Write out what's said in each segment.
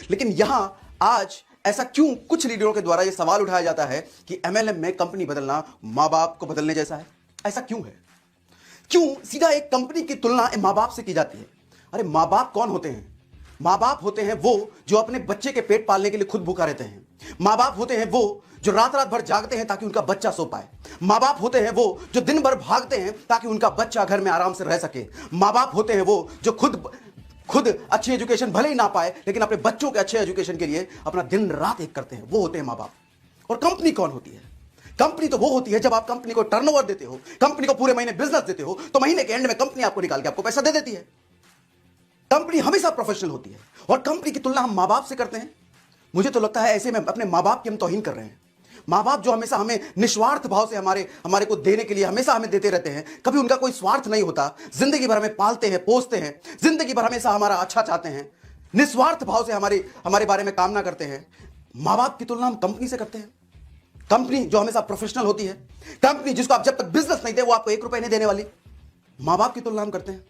लेकिन यहां आज ऐसा क्यों कुछ लीडरों के द्वारा यह सवाल उठाया जाता है कि एमएलएम में कंपनी बदलना मां बाप को बदलने जैसा है? ऐसा क्यों है? क्यों सीधा एक कंपनी की तुलना मां बाप से की जाती है? अरे मां बाप कौन होते हैं? मां बाप होते हैं वो जो अपने बच्चे के पेट पालने के लिए खुद भूखा रहते हैं। मां बाप होते हैं वो जो रात रात भर जागते हैं ताकि उनका बच्चा सो पाए। मां बाप होते हैं वो जो दिन भर भागते हैं ताकि उनका बच्चा घर में आराम से रह सके। मां बाप होते हैं वो जो खुद अच्छी एजुकेशन भले ही ना पाए लेकिन अपने बच्चों के अच्छे एजुकेशन के लिए अपना दिन रात एक करते हैं। वो होते हैं मां बाप। और कंपनी कौन होती है? कंपनी तो वो होती है जब आप कंपनी को टर्नओवर देते हो, कंपनी को पूरे महीने बिजनेस देते हो, तो महीने के एंड में कंपनी आपको निकाल के आपको पैसा दे देती है। कंपनी हमेशा प्रोफेशनल होती है और कंपनी की तुलना हम मां बाप से करते हैं। मुझे तो लगता है ऐसे में अपने मां बाप की हम तौहीन कर रहे हैं। मां बाप जो हमेशा हमें निस्वार्थ भाव से हमारे को देने के लिए हमेशा हमें देते रहते हैं, कभी उनका कोई स्वार्थ नहीं होता। जिंदगी भर हमें पालते हैं, पोसते हैं, जिंदगी भर हमेशा हमारा अच्छा चाहते हैं, निस्वार्थ भाव से हमारे बारे में कामना करते हैं। मां बाप की तुलना हम कंपनी से करते हैं। कंपनी जो हमेशा प्रोफेशनल होती है, कंपनी जिसको आप जब तक बिजनेस नहीं दे वो आपको 1 रुपए नहीं देने वाली, मां बाप की तुलना हम करते हैं।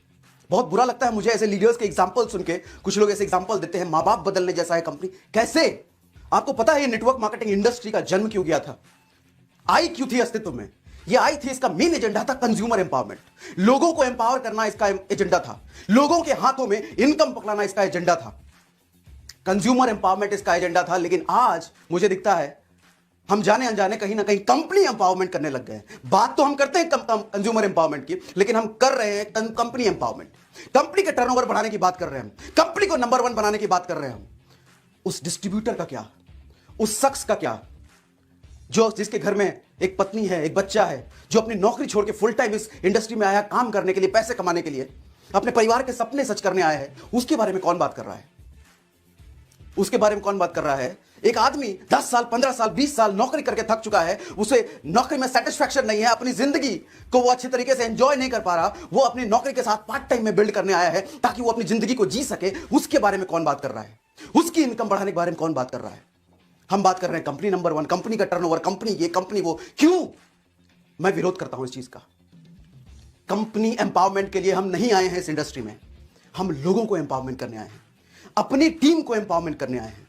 बहुत बुरा लगता है मुझे ऐसे लीडर्स के एग्जांपल सुन के। कुछ लोग ऐसे एग्जांपल देते हैं मां बाप बदलने जैसा है कंपनी। कैसे? आपको पता है ये नेटवर्क मार्केटिंग इंडस्ट्री का जन्म क्यों गया था? आई क्यों थी अस्तित्व में? ये आई थी, इसका मेन एजेंडा था कंज्यूमर एम्पावरमेंट। लोगों को एम्पावर करना इसका एजेंडा था। लोगों के हाथों में इनकम पकड़ाना इसका एजेंडा था। कंज्यूमर एम्पावरमेंट इसका एजेंडा था। लेकिन आज मुझे दिखता है हम जाने अनजाने कहीं ना कहीं कंपनी एम्पावरमेंट करने लग गए हैं। बात तो हम करते हैं कंज्यूमर एम्पावरमेंट की, लेकिन हम कर रहे हैं कंपनी एम्पावरमेंट। कंपनी के टर्नओवर बढ़ाने की बात कर रहे हैं हम, कंपनी को नंबर 1 बनाने की बात कर रहे हैं हम। उस डिस्ट्रीब्यूटर का क्या? उस शख्स का क्या जो जिसके घर में एक पत्नी है, एक बच्चा है, जो अपनी नौकरी छोड़ के फुल टाइम इस इंडस्ट्री में आया काम करने के लिए, पैसे कमाने के लिए, अपने परिवार के सपने सच करने आया है? उसके बारे में कौन बात कर रहा है? उसके बारे में कौन बात कर रहा है? एक आदमी 10 साल, 15 साल, 20 साल नौकरी करके थक चुका है, उसे नौकरी में सेटिस्फैक्शन नहीं है, अपनी जिंदगी को वो अच्छे तरीके से एंजॉय नहीं कर पा रहा, वो अपनी नौकरी के साथ पार्ट टाइम में बिल्ड करने आया है ताकि वो अपनी जिंदगी को जी सके। उसके बारे में कौन बात कर रहा है? उसकी इनकम बढ़ाने के बारे में कौन बात कर रहा है? हम बात कर रहे हैं कंपनी नंबर 1, कंपनी का टर्नओवर, कंपनी ये, कंपनी वो। क्यों? मैं विरोध करता हूं इस चीज का। कंपनी एम्पावरमेंट के लिए हम नहीं आए हैं इस इंडस्ट्री में। हम लोगों को एम्पावरमेंट करने आए हैं, अपनी टीम को एम्पावरमेंट करने आए हैं,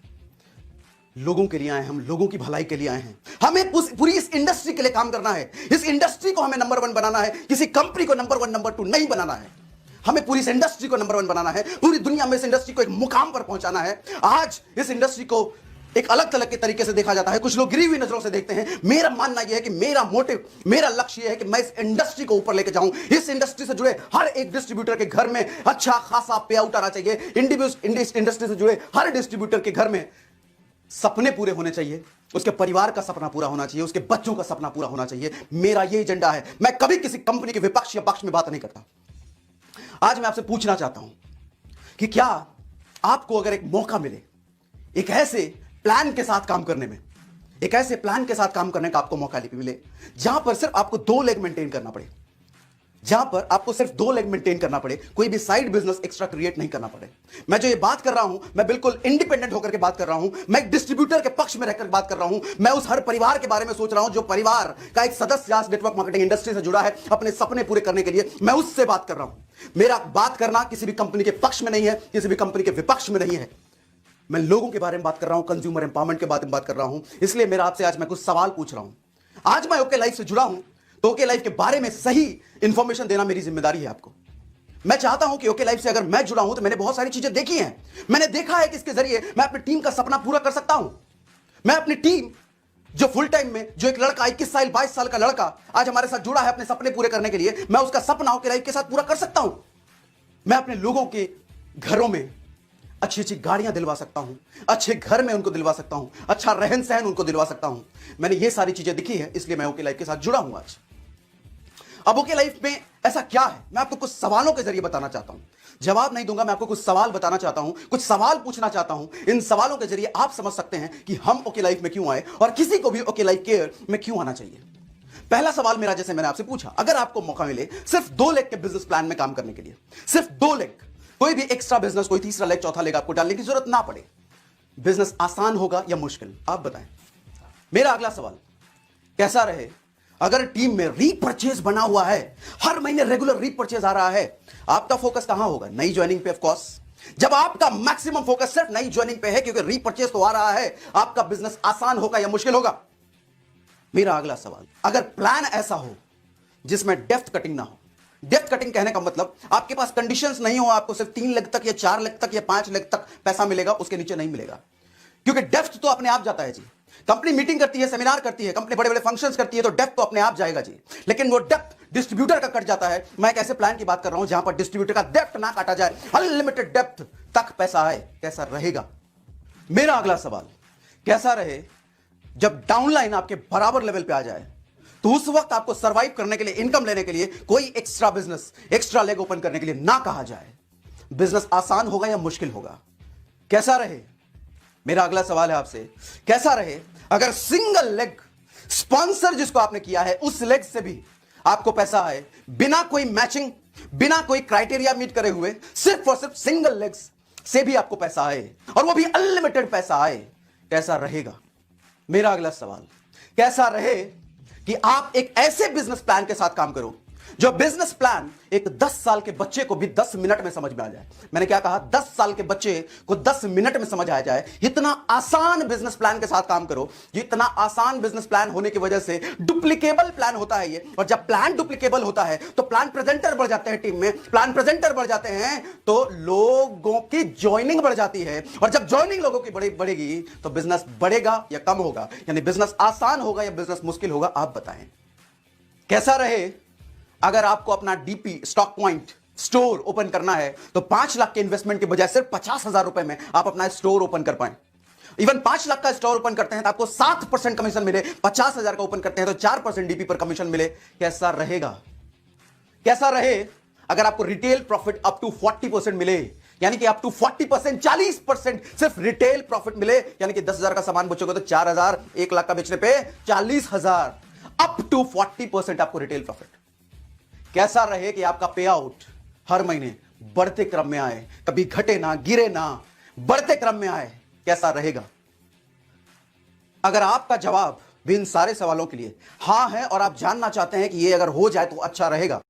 लोगों के लिए आए हैं, हम लोगों की भलाई के लिए आए हैं। हमें पूरी इस इंडस्ट्री के लिए काम करना है। इस इंडस्ट्री को हमें नंबर 1 बनाना है, किसी कंपनी को नंबर 1, नंबर 2 नहीं बनाना है। हमें पूरी इस इंडस्ट्री को नंबर 1 बनाना है, पूरी दुनिया में इस इंडस्ट्री को एक मुकाम पर पहुंचाना है। आज इस इंडस्ट्री को एक अलग तरह के तरीके से देखा जाता है, कुछ लोग गिरी हुई नजरों से देखते हैं। मेरा मानना यह है कि मेरा मोटिव, मेरा लक्ष्य यह है कि मैं इस इंडस्ट्री को ऊपर लेके जाऊं। इस इंडस्ट्री से जुड़े हर एक डिस्ट्रीब्यूटर के घर में अच्छा खासा पे आउट आना चाहिए। इंडस्ट्री से जुड़े हर डिस्ट्रीब्यूटर के घर में सपने पूरे होने चाहिए, उसके परिवार का सपना पूरा होना चाहिए, उसके बच्चों का सपना पूरा होना चाहिए। मेरा यह एजेंडा है। मैं कभी किसी कंपनी के विपक्ष या पक्ष में बात नहीं करता। आज मैं आपसे पूछना चाहता हूं कि क्या आपको अगर एक मौका मिले एक ऐसे प्लान के साथ काम करने में, एक ऐसे प्लान के साथ काम करने का आपको मौका मिले जहां पर सिर्फ आपको 2 लेग मेंटेन करना पड़े, जहां पर आपको सिर्फ 2 लेग मेंटेन करना पड़े, कोई भी साइड बिजनेस एक्स्ट्रा क्रिएट नहीं करना पड़े। मैं जो ये बात कर रहा हूं, मैं बिल्कुल इंडिपेंडेंट होकर के बात कर रहा हूं। मैं एक डिस्ट्रीब्यूटर के पक्ष में रहकर बात कर रहा हूं। मैं उस हर परिवार के बारे में सोच रहा हूं जो परिवार का एक सदस्य आज नेटवर्क मार्केटिंग इंडस्ट्री से जुड़ा है अपने सपने पूरे करने के लिए। मैं उससे बात कर रहा हूं। मेरा बात करना किसी भी कंपनी के पक्ष में नहीं है, किसी भी कंपनी के विपक्ष में नहीं है। मैं लोगों के बारे में बात कर रहा हूं, कंज्यूमर एम्पावरमेंट के बारे में बात कर रहा हूं। इसलिए मेरा आपसे आज मैं कुछ सवाल पूछ रहा हूं। आज मैं ओके लाइफ से जुड़ा हूं तो ओके लाइफ के बारे में सही इंफॉर्मेशन देना मेरी जिम्मेदारी है आपको। मैं चाहता हूं कि ओके लाइफ से अगर मैं जुड़ा हूं तो मैंने बहुत सारी चीजें देखी हैं। मैंने देखा है कि इसके जरिए मैं अपनी टीम का सपना पूरा कर सकता हूं। मैं अपनी टीम जो फुल टाइम में, जो एक लड़का 21 साल 22 साल का लड़का आज हमारे साथ जुड़ा है अपने सपने पूरे करने के लिए, मैं उसका सपना ओके लाइफ के साथ पूरा कर सकता हूं। मैं अपने लोगों के घरों में अच्छी अच्छी गाड़ियां दिलवा सकता हूं, अच्छे घर में उनको दिलवा सकता हूं, अच्छा रहन सहन उनको दिलवा सकता हूं। मैंने ये सारी चीजें दिखी है, इसलिए मैं ओके लाइफ के साथ जुड़ा हूं आज। अब ओके लाइफ में ऐसा क्या है, मैं आपको कुछ सवालों के जरिए बताना चाहता हूं। जवाब नहीं दूंगा, मैं आपको कुछ सवाल बताना चाहता हूं, कुछ सवाल पूछना चाहता हूं। इन सवालों के जरिए आप समझ सकते हैं कि हम ओके लाइफ में क्यों आए और किसी को भी ओके लाइफ केयर में क्यों आना चाहिए। पहला सवाल मेरा, जैसे मैंने आपसे पूछा, अगर आपको मौका मिले सिर्फ 2 लेग के बिजनेस प्लान में काम करने के लिए, सिर्फ 2 लेग, कोई भी एक्स्ट्रा बिजनेस, कोई तीसरा लेग, चौथा लेग आपको डालने की जरूरत ना पड़े, बिजनेस आसान होगा या मुश्किल, आप बताएं। मेरा अगला सवाल, कैसा रहे अगर टीम में रीपरचेज बना हुआ है, हर महीने रेगुलर रीपरचेज आ रहा है, आपका फोकस कहां होगा? नई ज्वाइनिंग पे ऑफ कोर्स, जब आपका मैक्सिमम फोकस सिर्फ नई ज्वाइनिंग पे है क्योंकि रीपरचेस तो आ रहा है, आपका बिजनेस आसान होगा या मुश्किल होगा? मेरा अगला सवाल, अगर प्लान ऐसा हो जिसमें डेप्थ कटिंग ना हो। डेप्थ कटिंग कहने का मतलब आपके पास कंडीशंस नहीं हो, आपको सिर्फ 3 लाख तक या 4 लाख तक या 5 लाख तक पैसा मिलेगा, उसके नीचे नहीं मिलेगा, क्योंकि डेप्थ तो अपने आप जाता है जी। कंपनी मीटिंग करती है, सेमिनार करती है, कंपनी बड़े बड़े फंक्शंस करती है, तो डेप्थ तो अपने आप जाएगा जी। लेकिन वो डेप्थ डिस्ट्रीब्यूटर का कट जाता है। मैं एक ऐसे प्लान की बात कर रहा हूं जहां पर डिस्ट्रीब्यूटर का डेप्थ ना काटा जाए, अनलिमिटेड डेप्थ तक पैसा आए। कैसा रहेगा? मेरा अगला सवाल, कैसा रहे जब डाउनलाइन आपके बराबर लेवल पे आ जाए, तो उस वक्त आपको सरवाइव करने के लिए, इनकम लेने के लिए कोई extra business, extra leg open करने के लिए ना कहा जाए। बिजनेस आसान होगा या मुश्किल होगा? कैसा रहे? मेरा अगला सवाल है आपसे, कैसा रहे अगर सिंगल लेग स्पॉन्सर जिसको आपने किया है उस लेग से भी आपको पैसा आए, बिना कोई मैचिंग, बिना कोई क्राइटेरिया मीट करे हुए, सिर्फ और सिर्फ सिंगल लेग्स से भी आपको पैसा आए, और वो भी अनलिमिटेड पैसा आए? कैसा रहेगा? मेरा अगला सवाल, कैसा रहे कि आप एक ऐसे बिजनेस प्लान के साथ काम करो जो बिजनेस प्लान एक 10 साल के बच्चे को भी 10 मिनट में समझ में आ जाए। मैंने क्या कहा? 10 साल के बच्चे को 10 मिनट में समझ आ जाए। इतना आसान बिजनेस प्लान के साथ काम करो। इतना आसान बिजनेस प्लान होने की वजह से डुप्लीकेबल प्लान होता है ये, और जब प्लान डुप्लीकेबल होता है तो प्लान प्रेजेंटर बढ़ जाते हैं टीम में, प्लान प्रेजेंटर बढ़ जाते हैं तो लोगों की ज्वाइनिंग बढ़ जाती है, और जब ज्वाइनिंग लोगों की बढ़ेगी तो बिजनेस बढ़ेगा या कम होगा? यानी बिजनेस आसान होगा या बिजनेस मुश्किल होगा? आप बताएं। कैसा रहे अगर आपको अपना DP stock point store open करना है तो 5 लाख के इन्वेस्टमेंट के बजाय सिर्फ 50,000 रुपए में आप अपना स्टोर ओपन कर पाए। इवन 5 लाख का स्टोर ओपन करते हैं तो आपको 7% कमीशन मिले, 50,000 का ओपन करते हैं तो 4% डीपी पर कमीशन मिले। कैसा रहेगा? कैसा रहे अगर आपको रिटेल प्रॉफिट अप टू 40% मिले, यानी कि अप टू 40%, 40% सिर्फ रिटेल प्रॉफिट मिले, यानी कि 10,000 का सामान बेचोगे तो 4,000, 1 लाख का बेचने पे 40,000, अप टू 40% आपको रिटेल प्रॉफिट। कैसा रहे कि आपका पे आउट हर महीने बढ़ते क्रम में आए, कभी घटे ना, गिरे ना, बढ़ते क्रम में आए? कैसा रहेगा? अगर आपका जवाब भी इन सारे सवालों के लिए हां है और आप जानना चाहते हैं कि ये अगर हो जाए तो अच्छा रहेगा,